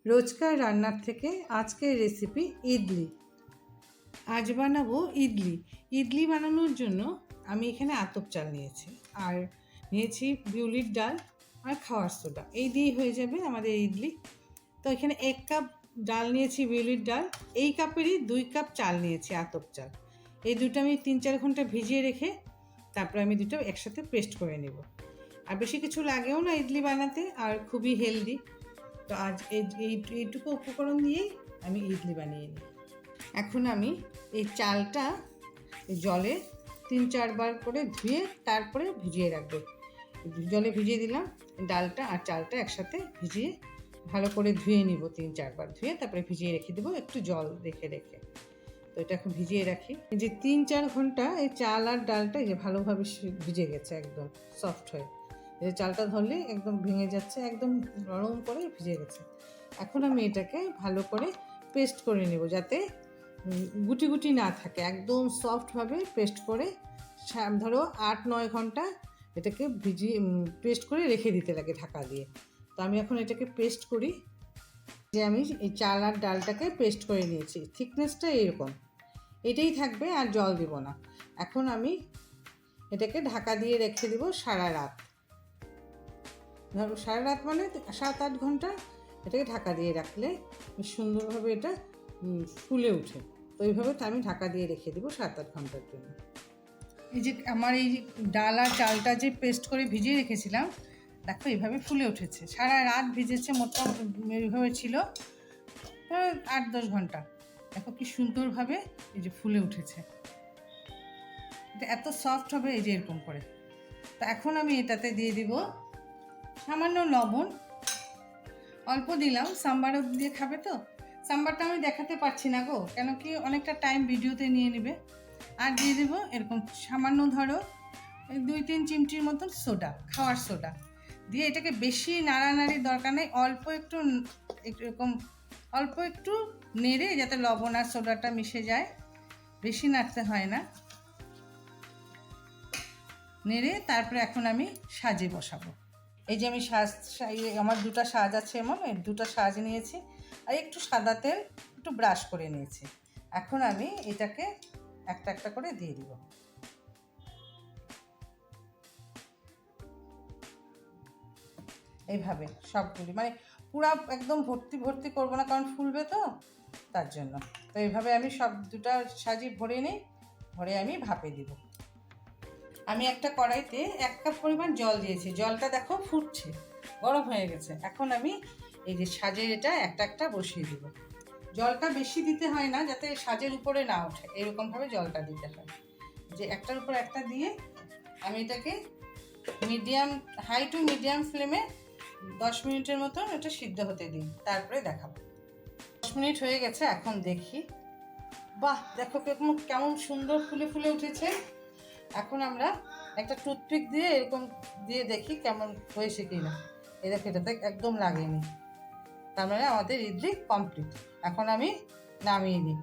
রোজকার রান্নার থেকে আজকের রেসিপি ইডলি। আজ বানাবো ইডলি। ইডলি বানানোর জন্য আমি এখানে আতপ চাল নিয়েছি, আর নিয়েছি বিউলির ডাল আর খাওয়ার সোডা। এই দিয়েই হয়ে যাবে আমাদের ইডলি। তো এখানে 1 কাপ ডাল নিয়েছি বিউলির ডাল, এই কাপেরই 2 কাপ চাল নিয়েছি আতপ চাল। এই দুটো আমি 3-4 ঘন্টা ভিজিয়ে রেখে তারপরে আমি দুটো একসাথে পেস্ট করে নেব। আর বেশি কিছু লাগেও না ইডলি বানাতে, আর খুবই হেলদি। তো আজ এইটুকু উপকরণ দিয়েই আমি ইডলি বানিয়ে নিই। এখন আমি এই চালটা জলে 3-4 বার করে ধুয়ে তারপরে ভিজিয়ে রাখবো। জলে ভিজিয়ে দিলাম, ডালটা আর চালটা একসাথে ভিজিয়ে ভালো করে ধুয়ে নিব। 3-4 বার ধুয়ে তারপরে ভিজিয়ে রেখে দেবো, একটু জল রেখে। তো এটা এখন ভিজিয়ে রাখি। এই যে 3-4 ঘন্টা এই চাল আর ডালটা যে ভালোভাবে ভিজে গেছে, একদম সফট হয়ে। এই চালটা ধরলে একদম ভেঙে যাচ্ছে, একদম নরম করে ভিজে গেছে। এখন আমি এটাকে ভালো করে পেস্ট করে নেব, যাতে গুটি গুটি না থাকে। একদম সফটভাবে পেস্ট করে ধরো 8-9 ঘন্টা এটাকে ভিজিয়ে পেস্ট করে রেখে দিতে লাগে ঢাকা দিয়ে। তো আমি এখন এটাকে পেস্ট করি। যে আমি এই চাল আর ডালটাকে পেস্ট করে নিয়েছি, থিকনেসটা এরকম, এটাই থাকবে, আর জল দিব না। এখন আমি এটাকে ঢাকা দিয়ে রেখে দেবো সারা রাত। ধরো সারা রাত মানে 7-8 ঘন্টা এটাকে ঢাকা দিয়ে রাখলে সুন্দরভাবে এটা ফুলে ওঠে। তো এইভাবে আমি ঢাকা দিয়ে রেখে দেবো 7-8 ঘন্টার জন্য। এই যে আমার এই ডাল আর চালটা যে পেস্ট করে ভিজিয়ে রেখেছিলাম, দেখো এইভাবে ফুলে উঠেছে। সারা রাত ভিজেছে, মোটামুটি এইভাবে ছিল 8-10 ঘন্টা। দেখো কি সুন্দরভাবে এই যে ফুলে উঠেছে, এটা এত সফট হবে এই যে এরকম করে। তো এখন আমি এটাতে দিয়ে দিব সামান্য লবণ, অল্প দিলাম। সাম্বার দিয়ে খাবে তো, সাম্বারটা আমি দেখাতে পারছি না গো, কেন কি অনেকটা টাইম ভিডিওতে নিয়ে নেবে। আর দিয়ে দেবো এরকম সামান্য, ধরো 2-3 চিমটির মতন সোডা, খাওয়ার সোডা দিয়ে এটাকে বেশি নাড়ানাড়ির দরকার নেই। অল্প একটু এরকম অল্প একটু নেড়ে যাতে লবণ আর সোডাটা মিশে যায়, বেশি নাড়তে হয় না। নেড়ে তারপরে এখন আমি সাজে বসাবো। এই যে আমি আমার 2টা সাজ আছে, এমন 2টা সাজ নিয়েছি, আর একটু সাদা তেল একটু ব্রাশ করে নিয়েছি। এখন আমি এটাকে একটা একটা করে দিয়ে দিব। এইভাবে সবগুলি, মানে পুরা একদম ভর্তি ভর্তি করবো না, কারণ ফুলবে তো, তার জন্য। তো এইভাবে আমি সব 2টা সাজি ভরে নিই, ভরে আমি ভাপে দিব। আমি একটা কড়াইতে 1 কাপ পরিমাণ জল দিয়েছি, জলটা দেখো ফুটছে, গরম হয়ে গেছে। এখন আমি এই যে সাজের এটা একটা একটা বসিয়ে দিব। জলটা বেশি দিতে হয় না, যাতে সাজের উপরে না ওঠে, এরকমভাবে জলটা দিতে হয়। যে একটার উপর একটা দিয়ে আমি এটাকে হাই টু মিডিয়াম ফ্লেমে 10 মিনিটের মতন এটা সিদ্ধ হতে দিই, তারপরে দেখাবো। 10 মিনিট হয়ে গেছে, এখন দেখি। বাহ, দেখো কেমন সুন্দর ফুলে ফুলে উঠেছে। এখন আমরা একটা টুথপিক দিয়ে এরকম দিয়ে দেখি কেমন হয়েছে কিনা। এই দেখো, এটাতে একদম লাগেনি, তার মানে আমাদের ইডলি কমপ্লিট। এখন আমি নামিয়ে নিই।